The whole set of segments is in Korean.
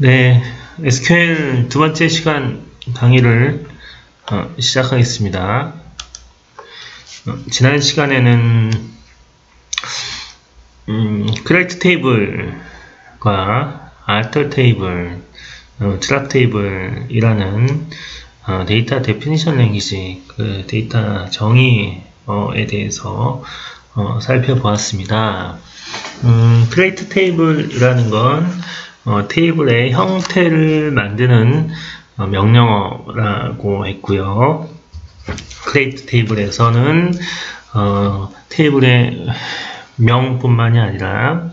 네, SQL 두 번째 시간 강의를 시작하겠습니다. 지난 시간에는 create 테이블과 alter 테이블, drop 테이블이라는 데이터 데피니션 랭귀지, 그 데이터 정의에 대해서 살펴보았습니다. create 테이블이라는 건 테이블의 형태를 만드는 명령어라고 했고요. create 테이블에서는 테이블의 명뿐만이 아니라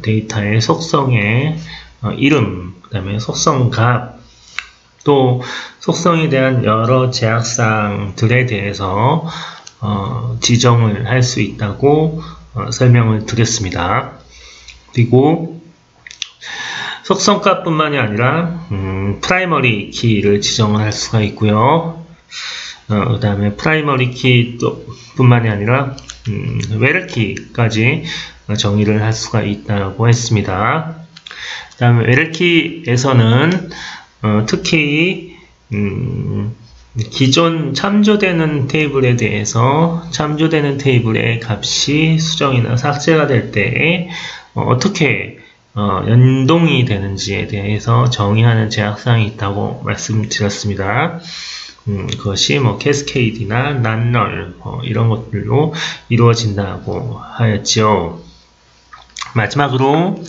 데이터의 속성의 이름, 그 다음에 속성 값, 또 속성에 대한 여러 제약사항들에 대해서 지정을 할 수 있다고 설명을 드렸습니다. 그리고 속성값뿐만이 아니라 프라이머리 키를 지정을 할 수가 있고요. 그 다음에 프라이머리 키 뿐만이 아니라 웨럴 키까지 정의를 할 수가 있다고 했습니다. 그 다음에 웨럴 키에서는 특히 기존 참조되는 테이블에 대해서 참조되는 테이블의 값이 수정이나 삭제가 될 때 어떻게 연동이 되는지에 대해서 정의하는 제약사항이 있다고 말씀드렸습니다. 그것이 캐스케이드나 난널 이런 것들로 이루어진다고 하였죠. 마지막으로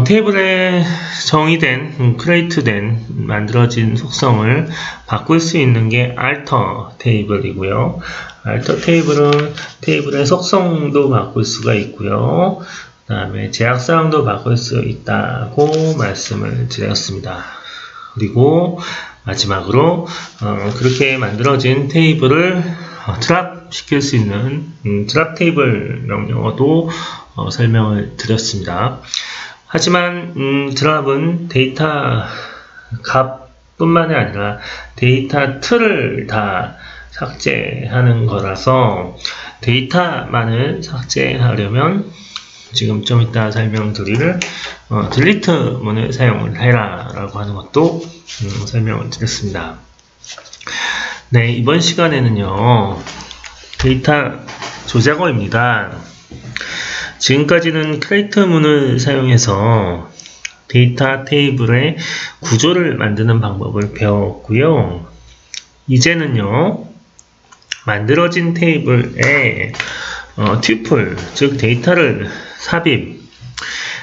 테이블에 정의된, 크리에이트된, 만들어진 속성을 바꿀 수 있는 게 alter 테이블이고요. alter 테이블은 테이블의 속성도 바꿀 수가 있고요. 그 다음에 제약사항도 바꿀 수 있다고 말씀을 드렸습니다. 그리고 마지막으로 그렇게 만들어진 테이블을 드랍 시킬 수 있는 드랍 테이블 명령어도 설명을 드렸습니다. 하지만 드랍은 데이터 값뿐만이 아니라 데이터 틀을 다 삭제하는 거라서 데이터만을 삭제하려면 지금 좀 이따 설명드릴 delete 문을 사용을 해라 라고 하는 것도 설명을 드렸습니다. 네, 이번 시간에는요 데이터 조작어입니다. 지금까지는 create 문을 사용해서 데이터 테이블의 구조를 만드는 방법을 배웠고요. 이제는요 만들어진 테이블에 튜플, 즉 데이터를 삽입,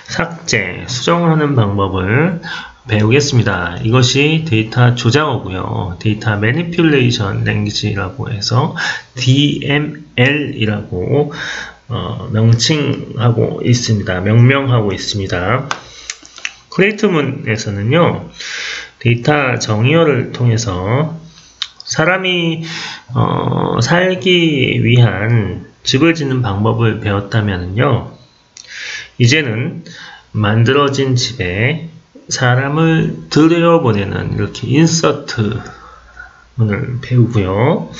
삭제, 수정을 하는 방법을 배우겠습니다. 이것이 데이터 조작어고요. 데이터 매니퓰레이션 랭귀지라고 해서 DML이라고 명칭하고 있습니다. 명명하고 있습니다. create 문에서는요 데이터 정의어를 통해서 사람이 살기 위한 집을 짓는 방법을 배웠다면요 이제는 만들어진 집에 사람을 들여보내는 이렇게 insert 문을 배우고요.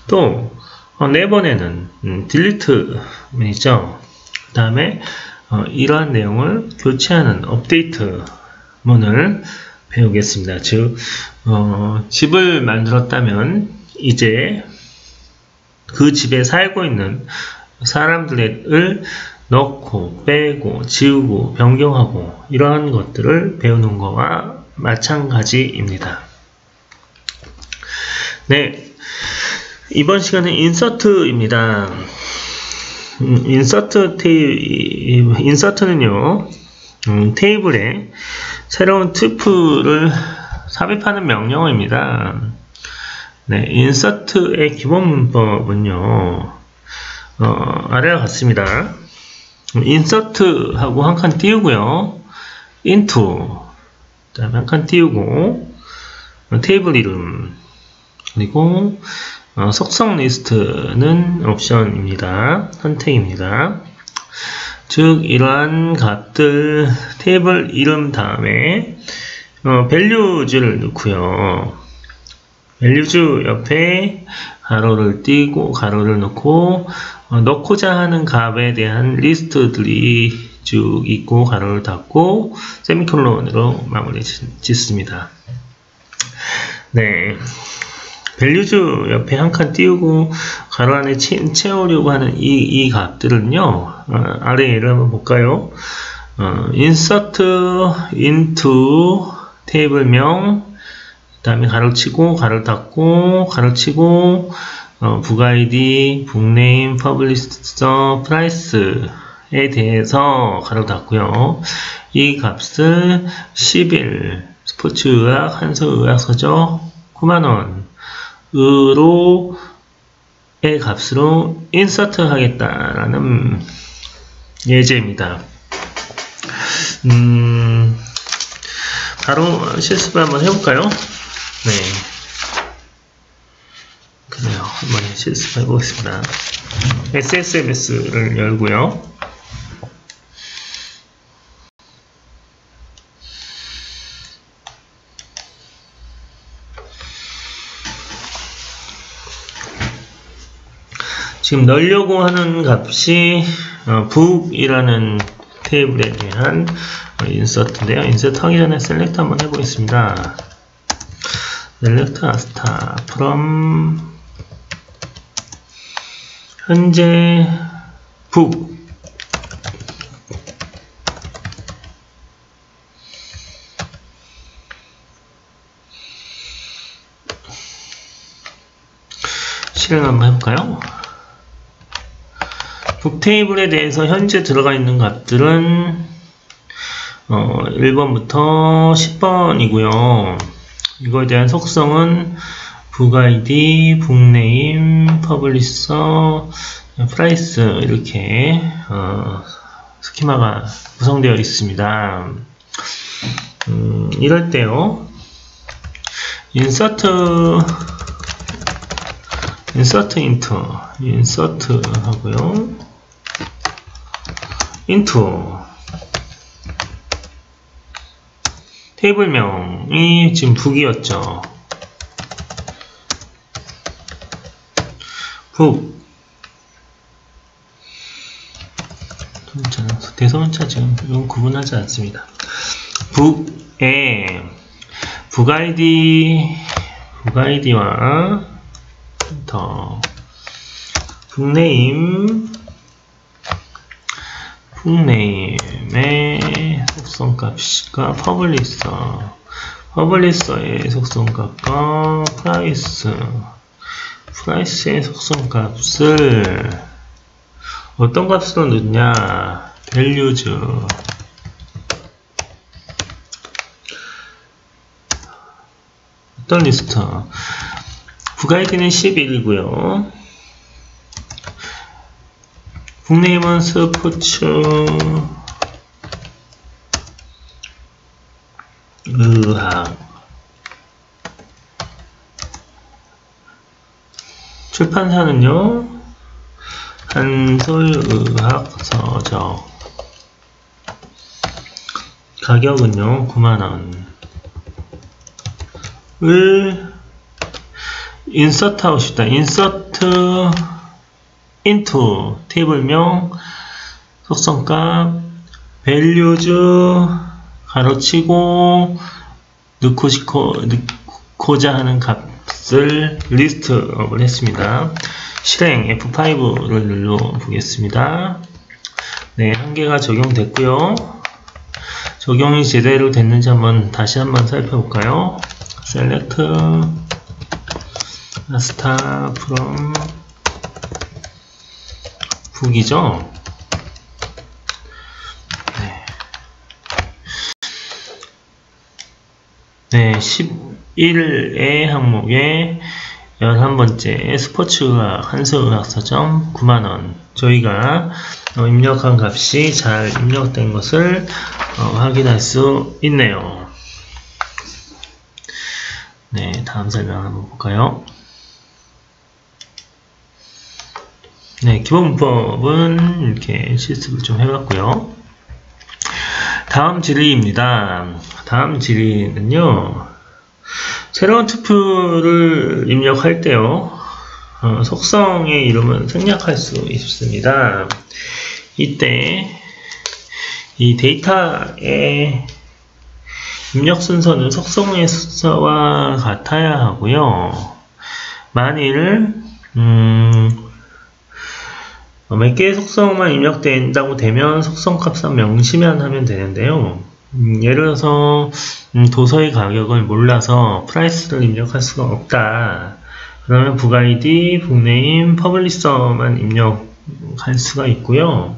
또 내보내는 delete 문이죠. 그 다음에 이러한 내용을 교체하는 update 문을 배우겠습니다. 즉 집을 만들었다면 이제 그 집에 살고 있는 사람들을 넣고 빼고 지우고 변경하고 이러한 것들을 배우는 것과 마찬가지입니다. 네, 이번 시간은 insert입니다. insert는요 테이블에 새로운 튜플을 삽입하는 명령어입니다. 네, insert의 기본 문법은요 아래와 같습니다. insert하고 한 칸 띄우고요 into 그 다음에 한 칸 띄우고 테이블 이름 그리고 속성 리스트는 옵션입니다. 선택입니다. 즉 이러한 값들 테이블 이름 다음에 values를 넣고요. values 옆에 가로를 띄고 가로를 넣고 넣고자 하는 값에 대한 리스트들이 쭉 있고 가로를 닫고 세미콜론으로 마무리 짓습니다. 네, 밸류즈 옆에 한 칸 띄우고 가로 안에 채우려고 하는 이 값들은요, 아래를 한번 볼까요? insert into 테이블명, 그 다음에 가로 치고 가로 닫고 가로 치고 book ID, book name, publisher, price에 대해서 가로 닫고요. 이 값을 10일 스포츠의학, 한서의학서적 9만원 으로의 값으로 인서트 하겠다라는 예제입니다. 바로 실습을 한번 해볼까요? 네. 그래요. 한번 실습해 보겠습니다. SSMS를 열고요. 지금 넣으려고 하는 값이 book이라는 테이블에 대한 인서트인데요. 인서트 하기 전에 셀렉트 한번 해보겠습니다. 셀렉트 아스타 from 현재 book 실행 한번 해볼까요? 북 테이블에 대해서 현재 들어가 있는 값들은 1번부터 10번이고요. 이거에 대한 속성은 book ID, book name, publisher, price 이렇게 스키마가 구성되어 있습니다. 이럴 때요, insert into 하고요. into 테이블명이 지금 book이었죠. book 대소문자 지금 이건 구분하지 않습니다. book에 book ID와 더 bookname의 속성값과 publisher의 속성값과 price의 속성값을 어떤 값으로 넣냐? values 어떤 리스트? book ID는 11이고요. book name은 스포츠 의학 출판사는요, 한솔의학서적 가격은요 9만원 을 인서트 하고 싶다. 인서트 into 테이블명 속성값 values 가로치고 넣고자 하는 값을 리스트업을 했습니다. 실행 F5를 눌러 보겠습니다. 네, 한 개가 적용됐고요. 적용이 제대로 됐는지 다시 한번 살펴볼까요? select star from book이죠. 네, 11의 항목에 11번째 스포츠의학 한서의학서점 9만원 저희가 입력한 값이 잘 입력된 것을 확인할 수 있네요. 네, 다음 설명 한번 볼까요? 네, 기본 문법은 이렇게 실습을 좀 해봤고요. 다음 질의입니다. 다음 질의는요, 새로운 투표를 입력할 때요, 속성의 이름은 생략할 수 있습니다. 이때 이 데이터의 입력 순서는 속성의 순서와 같아야 하고요. 만일 몇 개의 속성만 입력된다고 되면 속성 값만 명시만 하면 되는데요. 예를 들어서 도서의 가격을 몰라서 프라이스를 입력할 수가 없다. 그러면 북 아이디, 북네임, 퍼블리셔만 입력할 수가 있고요.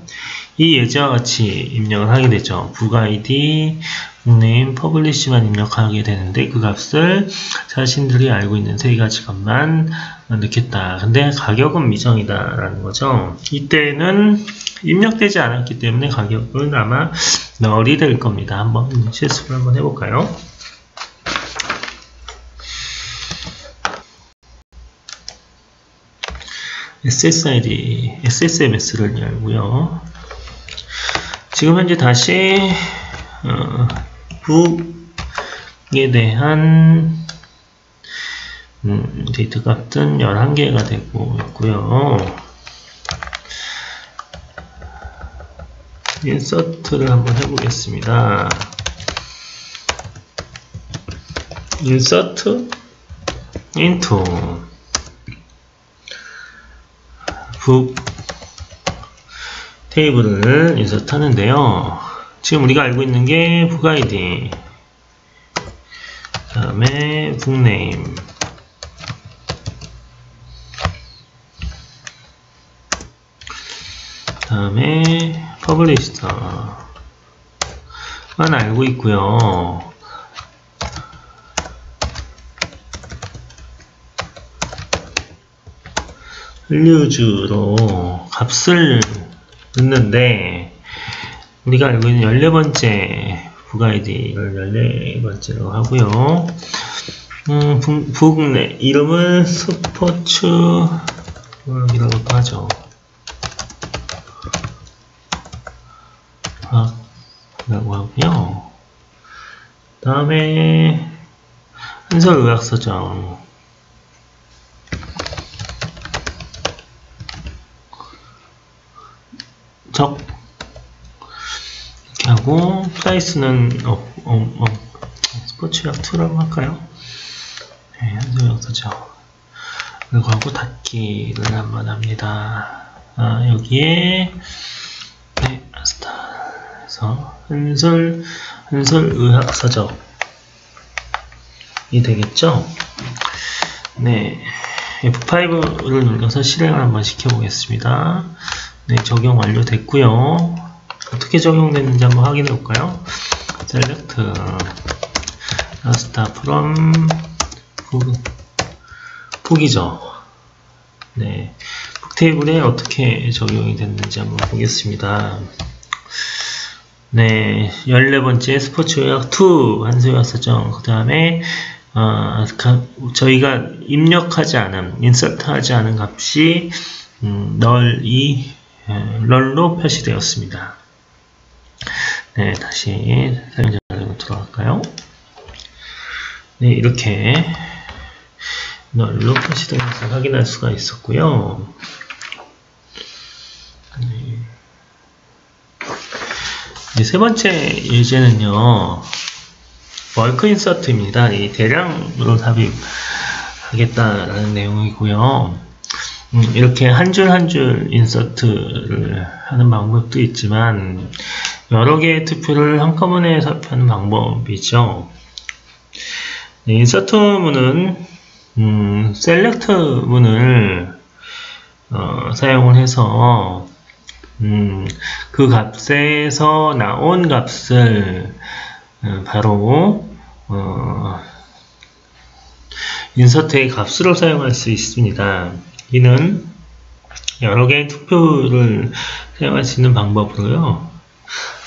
이 예제와 같이 입력을 하게 되죠. 북 아이디, 북네임, 퍼블리시만 입력하게 되는데 그 값을 자신들이 알고 있는 세 가지 값만 넣겠다. 근데 가격은 미정이다 라는 거죠. 이때는 입력되지 않았기 때문에 가격은 아마 널이 될 겁니다. 한번 실습을 한번 해볼까요? SSID, SSMS를 열고요. 지금 현재 다시 북에 대한 데이터 값은 11개가 되고 있고요. 인서트를 한번 해보겠습니다. 인서트 into 북 테이블을 인서트 하는데요. 지금 우리가 알고 있는 게 북 아이디, 그 다음에 북네임, 그 다음에 퍼블리셔만 알고 있고요. 밸류즈로 값을 넣는데 우리가 알고 있는 14번째 북 아이디를 14번째로 하고요. 북네 이름은 스포츠라고도 하죠. 라고 하고요. 다음에 한설의학서정 적 이렇게 하고 프라이스는 스포츠약 2라고 할까요? 네, 한설의학서정 그리고 하고 닫기를 한번 합니다. 여기에 네, 그래서 한설의학서적이 되겠죠? 네, F5를 눌러서 실행을 한번 시켜보겠습니다. 네, 적용 완료됐고요. 어떻게 적용됐는지 한번 확인해 볼까요? select star from 북이죠. 네, 북 테이블에 어떻게 적용이 됐는지 한번 보겠습니다. 네, 14번째 스포츠의학 2 한수의학서정 그 다음에 저희가 입력하지 않은, 인서트하지 않은 값이 널로 표시되었습니다. 네, 다시 사용자로 들어갈까요? 네, 이렇게 널로 표시된 것을 확인할 수가 있었고요. 네, 세 번째 예제는요, 벌크 인서트입니다. 이 대량으로 삽입하겠다라는 내용이고요. 이렇게 한 줄 한 줄 인서트를 하는 방법도 있지만 여러 개의 투표를 한꺼번에 삽입하는 방법이죠. 네, 인서트 문은 셀렉트 문을 사용을 해서 그 값에서 나온 값을 바로 인서트의 값으로 사용할 수 있습니다. 이는 여러 개의 투표를 사용할 수 있는 방법으로요.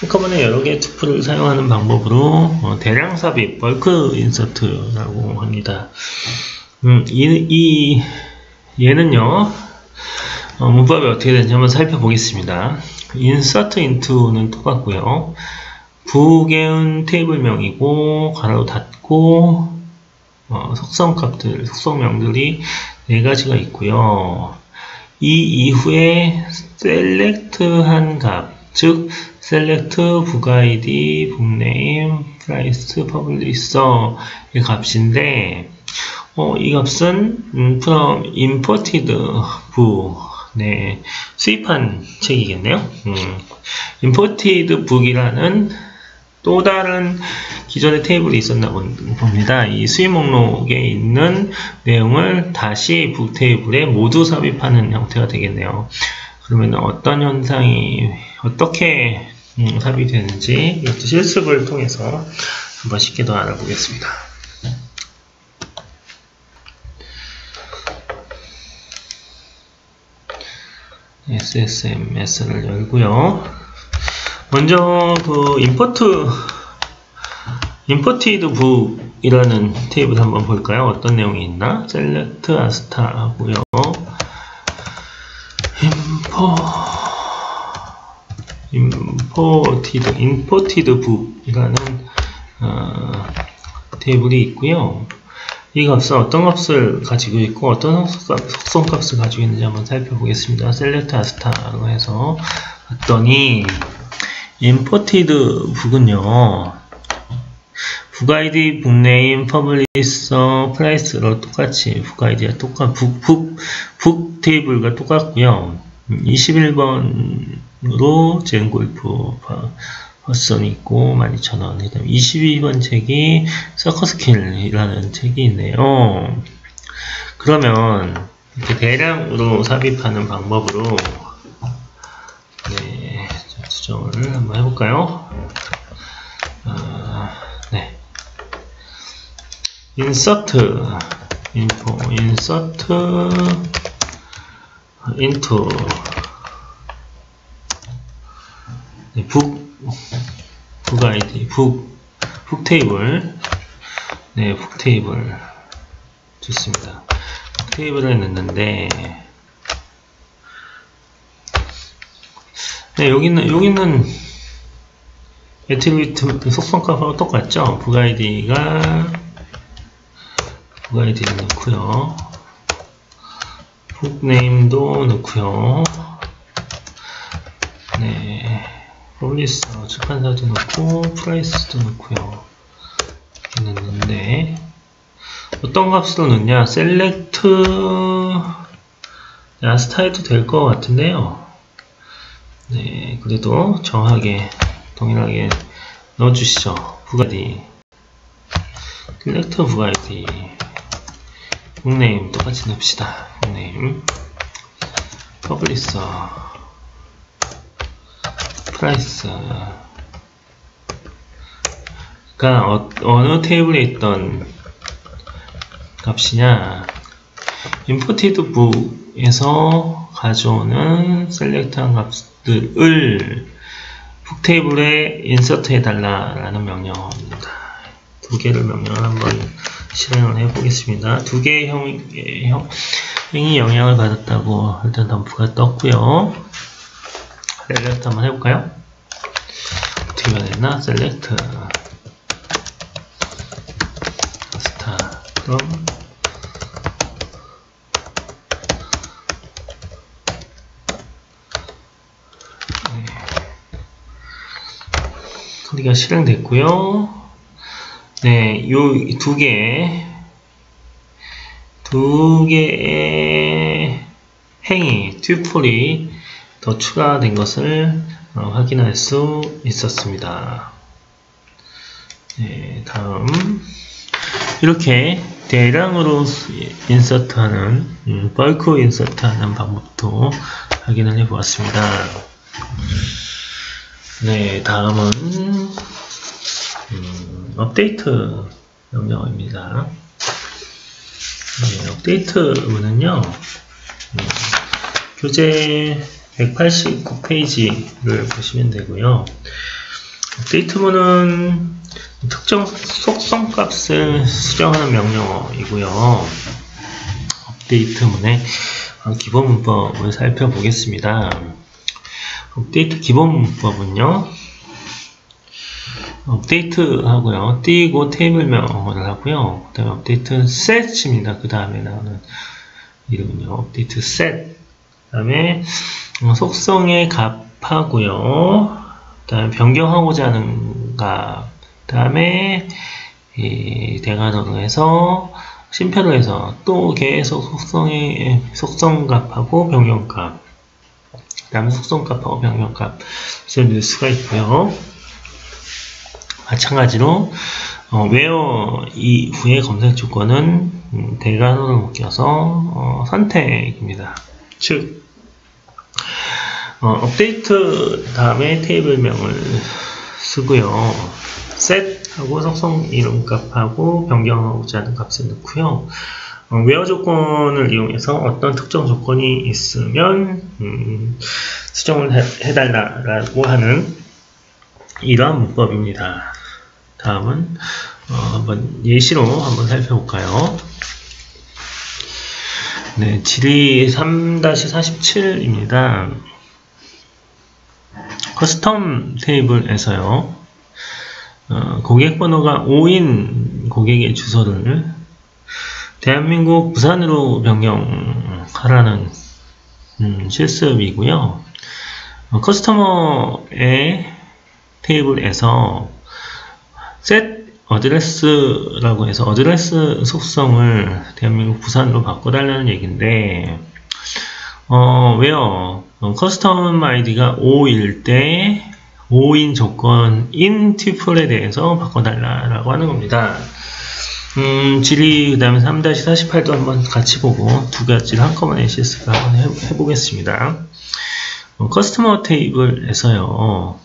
한꺼번에 여러 개의 투표를 사용하는 방법으로 대량 삽입, 벌크 인서트라고 합니다. 얘는요, 문법이 어떻게 되는지 한번 살펴보겠습니다. insert into는 똑같고요. 북에은 테이블명이고 가로 닫고 속성값들, 속성명들이 4가지가 있고요. 이 이후에 select한 값, 즉 select book id, book name, price, publisher 이 값인데 이 값은 from imported book 네, 수입한 책이겠네요. imported book이라는 또 다른 기존의 테이블이 있었나 봅니다. 이 수입 목록에 있는 내용을 다시 북 테이블에 모두 삽입하는 형태가 되겠네요. 그러면 어떤 현상이 어떻게 삽입되는지 이것도 실습을 통해서 한번 쉽게 더 알아보겠습니다. SSMS를 열고요. 먼저 그 imported book이라는 테이블 한번 볼까요? 어떤 내용이 있나? select asta 하고요. imported book이라는 테이블이 있고요. 이 값은 어떤 값을 가지고 있고 어떤 속성 값을 가지고 있는지 한번 살펴보겠습니다. select asta라고 해서 봤더니 imported book은요, book id, book name, publisher, price로 똑같이 book id가 book 테이블과 똑같고요. 21번으로 젠골프 퍼슨이 있고 12,000원. 그 다음에 22번 책이 서커스킬이라는 책이 있네요. 그러면 이렇게 대량으로 삽입하는 방법으로 네, 수정을 한번 해볼까요? 네. insert into 네, book id, book 테이블, 네, book 테이블 좋습니다. book 테이블을 넣는데, 네, 여기는 애트리뷰트 속성값하고 똑같죠? book id를 넣고요, book name도 넣고요, 네. publisher, 출판사도 넣고, price도 넣고요. 이렇게 넣는데, 어떤 값으로 넣냐? select, asta 해도 될 것 같은데요. 네, 그래도 정확하게, 동일하게 넣어주시죠. book id. select book id. book name 똑같이 넣읍시다. book name. publisher. price. 그러니까 어느 테이블에 있던 값이냐, imported book에서 가져오는 select한 값들을 book 테이블에 insert 해달라라는 명령입니다. 두 개를 명령을 한번 실행을 해보겠습니다. 두 개의 행위 영향을 받았다고 일단 덤프가 떴고요. select 한번 해볼까요? 어떻게 변했나? select asta 그럼 네. 소리가 실행됐고요. 네, 요 두 개의 행위, 튜플이 더 추가된 것을 확인할 수 있었습니다. 네, 다음 이렇게 대량으로 인서트하는 벌크 인서트하는 방법도 확인을 해보았습니다. 네, 다음은 업데이트 명령어입니다. 네, 업데이트문은요, 교재 189페이지를 보시면 되고요. 업데이트문은 특정 속성 값을 수정하는 명령어이고요. 업데이트문의 기본 문법을 살펴보겠습니다. 업데이트 기본 문법은요, 업데이트 하고요, 띄고 테이블명을 하고요, 그 다음에 업데이트 set입니다. 그 다음에 나오는 이름은요, 업데이트 set. 그 다음에 속성의 값하고요, 다음에 변경하고자 하는 값, 다음에 이 대괄호로 해서 심표로 해서 또 계속 속성값하고 변경값, 그 다음에 속성값하고 변경값 넣을 수가 있고요. 마찬가지로 where 이후의 검색 조건은 대괄호를 묶여서 선택입니다. 즉 업데이트 다음에 테이블명을 쓰고요. set하고 속성 이름값하고 변경하고자 하는 값을 넣고요. where 조건을 이용해서 어떤 특정 조건이 있으면 수정을 해달라고 하는 이러한 문법입니다. 다음은 한번 예시로 한번 살펴볼까요? 네, 질의 3-47입니다. 커스텀 테이블에서요, 고객 번호가 5인 고객의 주소를 대한민국 부산으로 변경하라는 실습이고요. 커스터머의 테이블에서 set 어드레스라고 해서 어드레스 속성을 대한민국 부산으로 바꿔달라는 얘기인데, 왜요? 커스텀 아이디가 5일 때 5인 조건인 튜플에 대해서 바꿔달라고 하는 겁니다. 질의 그 다음에 3-48도 한번 같이 보고 두 가지를 한꺼번에 실습을 한번 해보겠습니다. 커스터머 테이블에서요,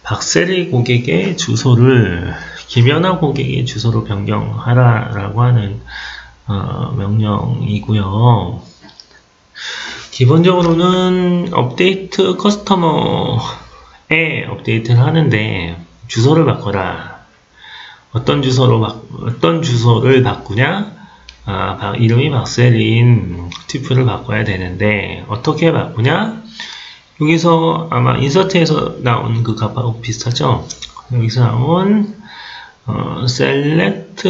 박세리 고객의 주소를 김연아 고객의 주소로 변경하라 라고 하는 명령이고요. 기본적으로는 업데이트 커스터머에 업데이트를 하는데 주소를 바꿔라. 어떤 주소를 바꾸냐? 이름이 박세리인 튜플을 바꿔야 되는데 어떻게 바꾸냐? 여기서 아마 인서트에서 나온 그 값하고 비슷하죠? 여기서 나온 select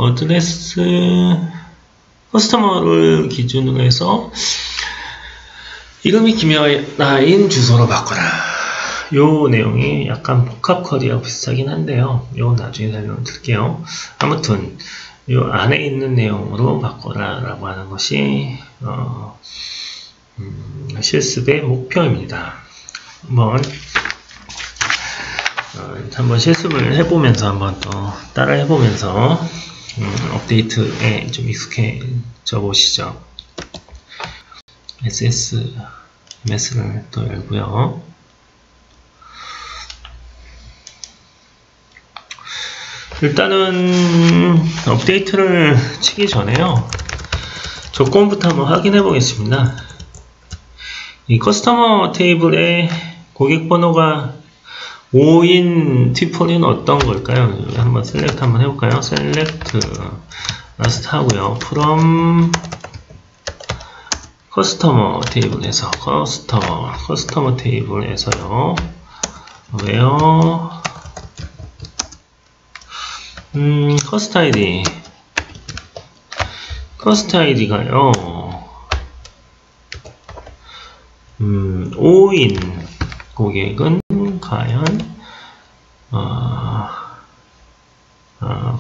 address 커스터머를 기준으로 해서 이름이 김연아인 주소로 바꿔라. 요 내용이 약간 복합 쿼리하고 비슷하긴 한데요. 요건 나중에 설명드릴게요. 아무튼 요 안에 있는 내용으로 바꿔라 라고 하는 것이 실습의 목표입니다. 한번 실습을 해보면서 한번 또 따라 해보면서 업데이트에 좀 익숙해져 보시죠. MS를 또 열고요. 일단은 업데이트를 치기 전에요, 조건부터 한번 확인해 보겠습니다. 이 커스터머 테이블에 고객 번호가 5인 튜플은 어떤 걸까요? 한번 셀렉트 한번 해볼까요? 셀렉트 라스트 하고요. from 커스터머 테이블에서 커스터머 테이블에서요, where 커스트 아이디가요 5인 고객은 과연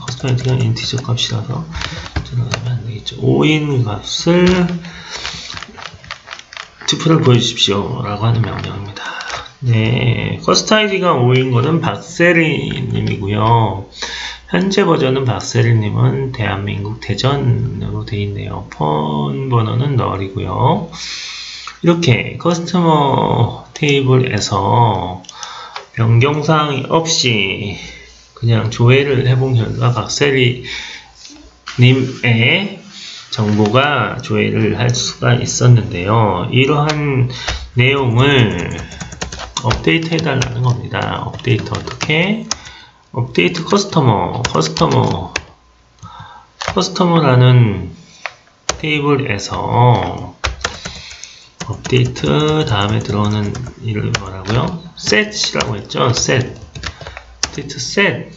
커스트 아이디가 인티저 값이라서 들어가면 안 되겠죠. 5인 값을 튜플을 보여주십시오 라고 하는 명령입니다. 네, 커스트 아이디가 5인 거는 박세리 님이고요. 현재 버전은 박세리님은 대한민국 대전으로 되어 있네요. 폰 번호는 널이고요. 이렇게 커스터머 테이블에서 변경사항이 없이 그냥 조회를 해본 결과 박세리님의 정보가 조회를 할 수가 있었는데요. 이러한 내용을 업데이트 해달라는 겁니다. 업데이트 어떻게? 업데이트 커스터머라는 테이블에서 업데이트 다음에 들어오는 이름이 뭐라고요? set이라고 했죠? 업데이트 set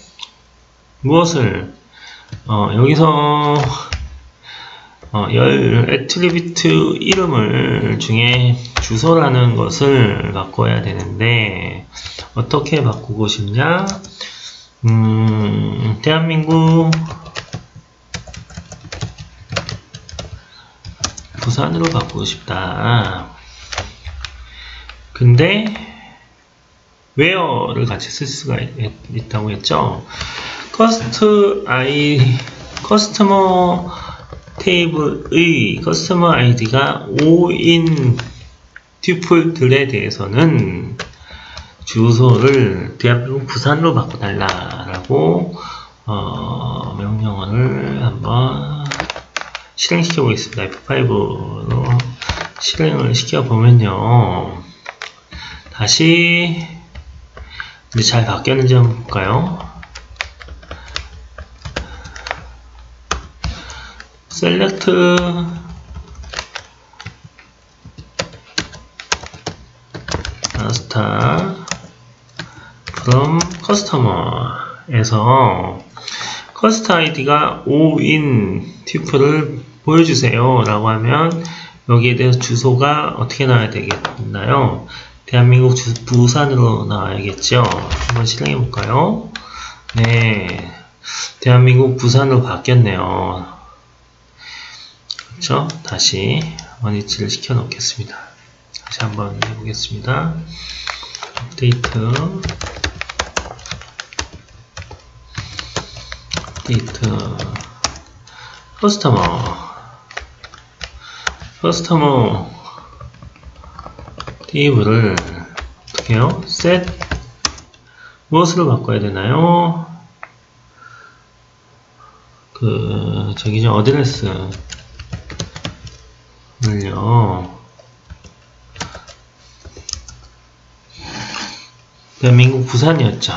무엇을 여기서 열 애트리뷰트 이름을 중에 주소라는 것을 바꿔야 되는데 어떻게 바꾸고 싶냐? 대한민국 부산으로 바꾸고 싶다. 근데 where를 같이 쓸 수가 있다고 했죠. 커스터머 테이블의 커스터머 아이디가 5인 튜플들에 대해서는 주소를 대한민국 부산으로 바꿔달라라고 명령어를 한번 실행시켜 보겠습니다. F5로 실행을 시켜 보면요. 다시 이제 잘 바뀌었는지 한번 볼까요? select master from customer에서 커스터 아이디가 5인 튜플을 보여주세요 라고 하면 여기에 대해서 주소가 어떻게 나와야 되겠나요? 대한민국 부산으로 나와야겠죠. 한번 실행해 볼까요? 네, 대한민국 부산으로 바뀌었네요. 그렇죠? 다시 원위치를 시켜 놓겠습니다. 다시 한번 해보겠습니다. 업데이트 커스터머 테이블을 어떻게 해요? set 무엇으로 바꿔야 되나요? 저기죠, 어드레스를요. 대한민국 부산이었죠.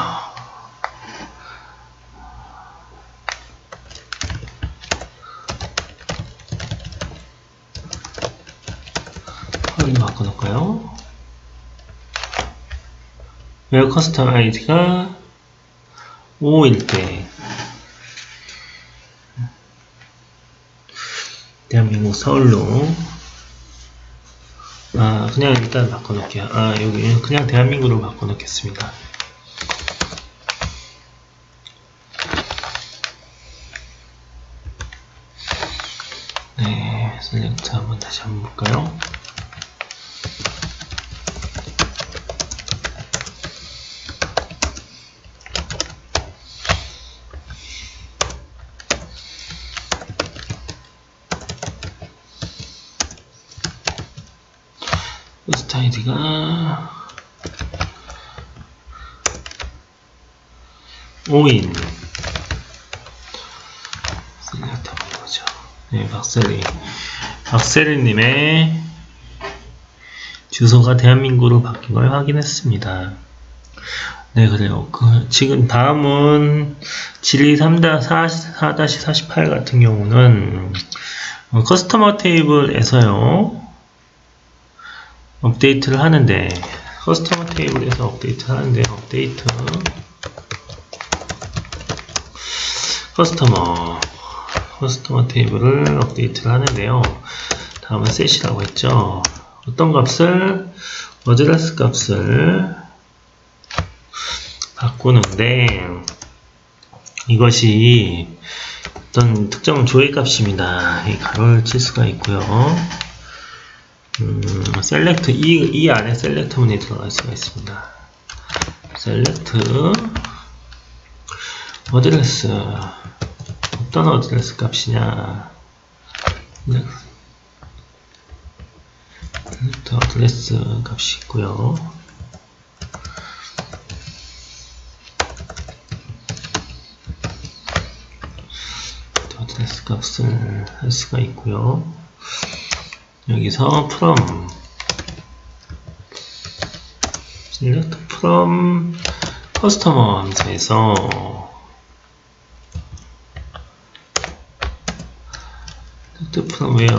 이거 바꿔놓을까요? where 커스텀 아이디가 5일 때 대한민국 서울로 그냥 일단 바꿔놓을게요. 여기 그냥 대한민국으로 바꿔놓겠습니다. 네, 셀렉트 한번 다시 한번 볼까요? 포스트 아이디가 5인 셀렉트 한번 해보죠. 네, 박세리님의 주소가 대한민국으로 바뀐 걸 확인했습니다. 네, 그래요. 지금 다음은 진리 3-4-48 같은 경우는 커스터머 테이블에서요. 업데이트를 하는데 커스터머 테이블에서 업데이트를 하는데 업데이트 커스터머 테이블을 업데이트를 하는데요. 다음은 set이라고 했죠. 어떤 값을 어드레스 값을 바꾸는데 이것이 어떤 특정 조회 값입니다. 이 가로를 칠 수가 있고요. 셀렉트 이 안에 셀렉트 문이 들어갈 수가 있습니다. 셀렉트 어드레스 어떤 어드레스 값이냐? 셀렉트 어드레스 값이 있고요. 어드레스 값을 할 수가 있고요. 여기서 from select from customer 하면서 select from where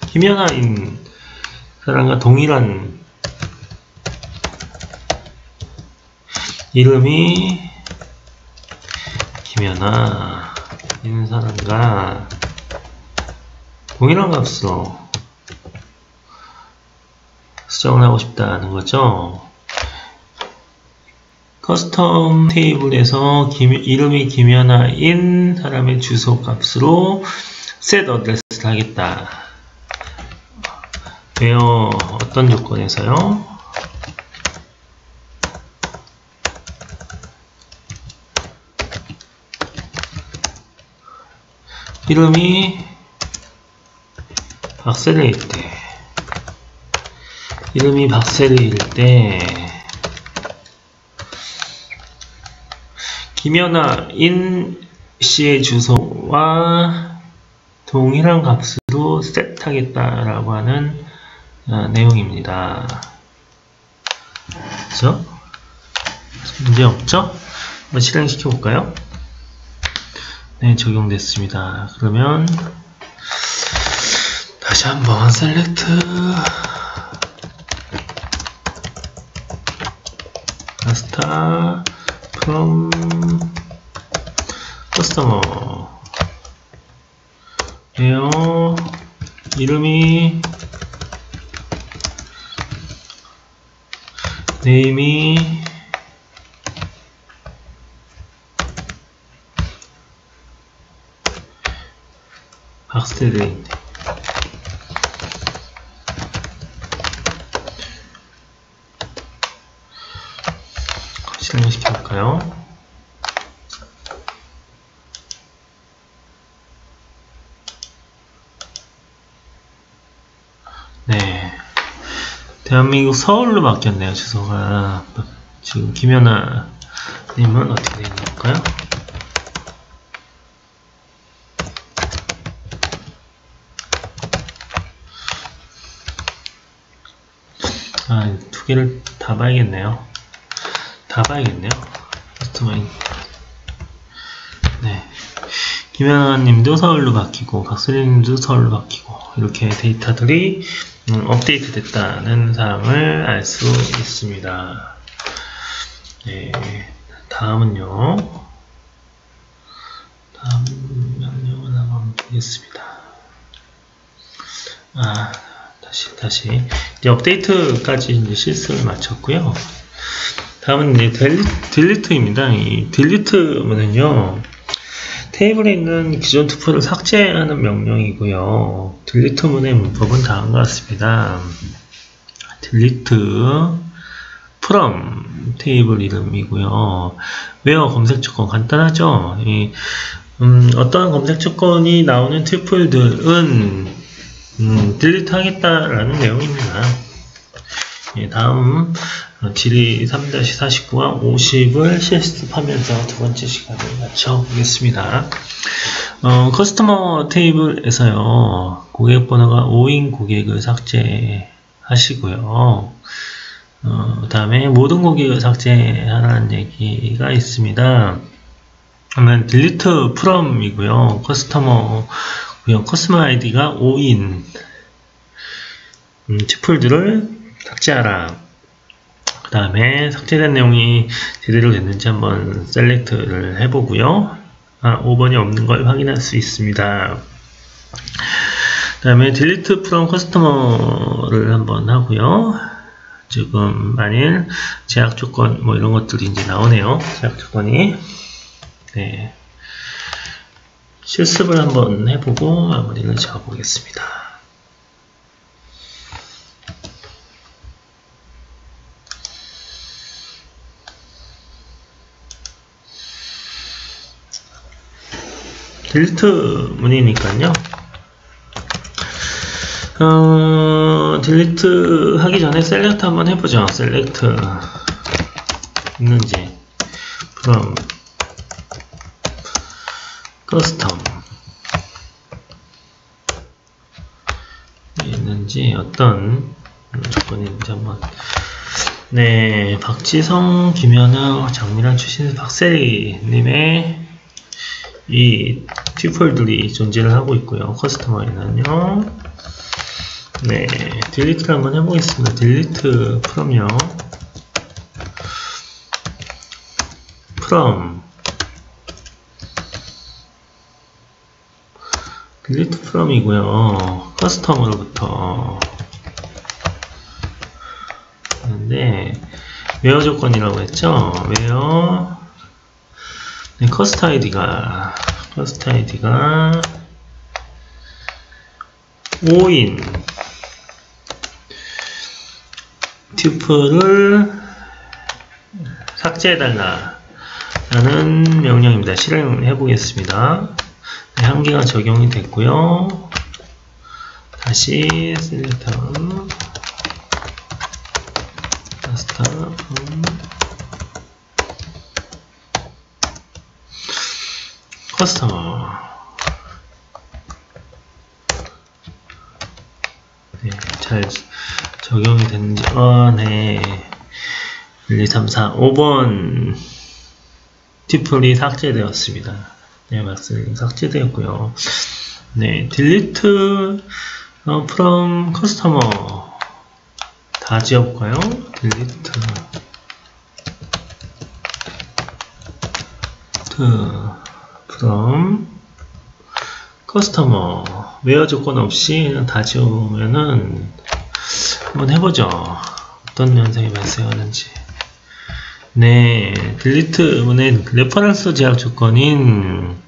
김연아인 사람과 동일한 이름이 김연아 있는 사람과 동일한 값으로 수정을 하고 싶다는 거죠. 커스텀 테이블에서 이름이 김연아인 사람의 주소 값으로 set 어드레스를 하겠다. 왜요? 어떤 조건에서요? 이름이 박세리일 때, 이름이 박세리일 때 김연아인 씨의 주소와 동일한 값으로 셋하겠다라고 하는 내용입니다. 그렇죠? 문제 없죠? 한번 실행시켜 볼까요? 네, 적용됐습니다. 그러면 다시 한번 셀렉트 마스터 from customer 에요 이름이 네임이 박스테드인데 실행을 시켜볼까요? 네, 대한민국 서울로 바뀌었네요. 주소가. 지금 김연아 님은 어떻게 되어 있는 걸까요? 두 개를 다 봐야겠네요. 커스터마인. 네, 김연아님도 서울로 바뀌고 박수림님도 서울로 바뀌고 이렇게 데이터들이 업데이트 됐다는 사항을 알 수 있습니다. 네, 다음은 명령을 한번 보겠습니다. 다시 이제 업데이트까지 이제 실습을 마쳤고요. 다음은 이제 딜리트입니다. 이 딜리트는요, 테이블에 있는 기존 투표를 삭제하는 명령이고요. 딜리트문의 문법은 다음과 같습니다. 딜리트 from 테이블 이름이고요. where 검색 조건 간단하죠. 어떤 검색 조건이 나오는 튜플들은 딜리트 하겠다라는 내용입니다. 예, 다음 질의 3-49와 50을 실습하면서 두 번째 시간을 마쳐보겠습니다. 커스터머 테이블에서요, 고객 번호가 5인 고객을 삭제하시고요. 그 다음에 모든 고객을 삭제하라는 얘기가 있습니다. 그러면 딜리트 from이고요. 커스터머 아이디가 5인 튜플들을 삭제하라. 그 다음에 삭제된 내용이 제대로 됐는지 한번 셀렉트를 해보고요. 5번이 없는 걸 확인할 수 있습니다. 그 다음에 딜리트 from 커스터머를 한번 하고요. 지금 만일 제약 조건 뭐 이런 것들이 이제 나오네요. 제약 조건이. 네. 실습을 한번 해보고 마무리를 지어보겠습니다. 딜리트 문이니까요. 딜리트 하기 전에 셀렉트 한번 해보죠. 셀렉트 있는지 from custom 있는지 어떤 조건이 있는지 한번. 네, 박지성, 김연아, 장미란, 추신, 박세리 님의 이 튜플들이 존재를 하고 있고요. 커스터머에는요. 네, 딜리트를 한번 해보겠습니다. 딜리트 from요. from delete from이고요. 커스텀으로부터. 그런데 where 조건이라고 했죠. where 네, 커스트 아이디가 5인 튜플을 삭제해달라 라는 명령입니다. 실행해 보겠습니다. 네, 한 개가 적용이 됐고요. 다시 select 커스터머. 네, 잘 적용이 됐는지. 네. 1, 2, 3, 4, 5번 튜플이 삭제되었습니다. 네, 막스 삭제되었고요. 네, delete from customer 다 지워볼까요? delete from customer where 조건 없이 그냥 다 지우면은 한번 해보죠. 어떤 현상이 발생하는지. 네, 딜리트문의 레퍼런스 제약 조건인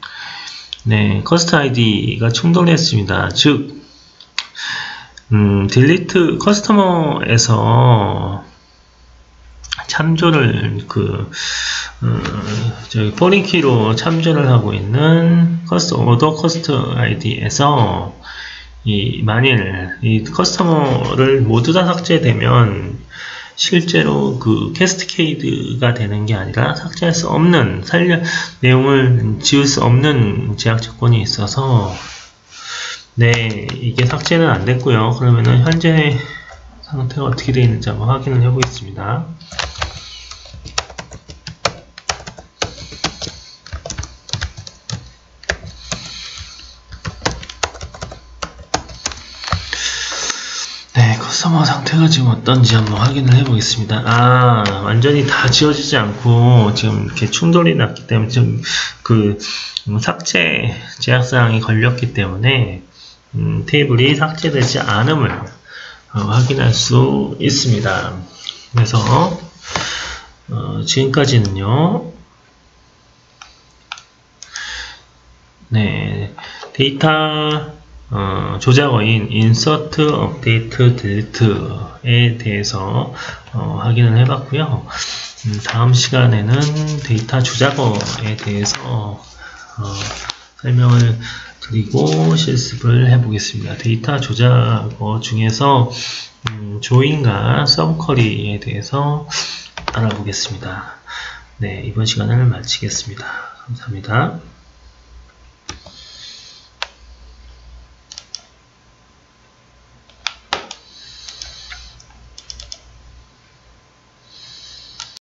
네, 커스트 아이디가 충돌했습니다. 즉, 딜리트 커스터머에서 참조를 저기 포린키로 참조를 하고 있는 오더 커스트 아이디에서 만일 이 커스터머를 모두 다 삭제되면 실제로 그 캐스케이드가 되는 게 아니라 삭제할 수 없는 내용을 지울 수 없는 제약 조건이 있어서 네, 이게 삭제는 안 됐고요. 그러면은 현재 상태가 어떻게 되어 있는지 한번 확인을 해 보겠습니다. 네, 커스터머 상태가 지금 어떤지 한번 확인을 해 보겠습니다. 완전히 다 지워지지 않고 지금 이렇게 충돌이 났기 때문에 지금 삭제 제약사항이 걸렸기 때문에 테이블이 삭제되지 않음을 확인할 수 있습니다. 그래서 지금까지는요, 네, 데이터 조작어인 insert, update, delete에 대해서 확인을 해봤고요. 다음 시간에는 데이터 조작어에 대해서 설명을 드리고 실습을 해보겠습니다. 데이터 조작어 중에서 조인과 서브쿼리에 대해서 알아보겠습니다. 네, 이번 시간을 마치겠습니다. 감사합니다.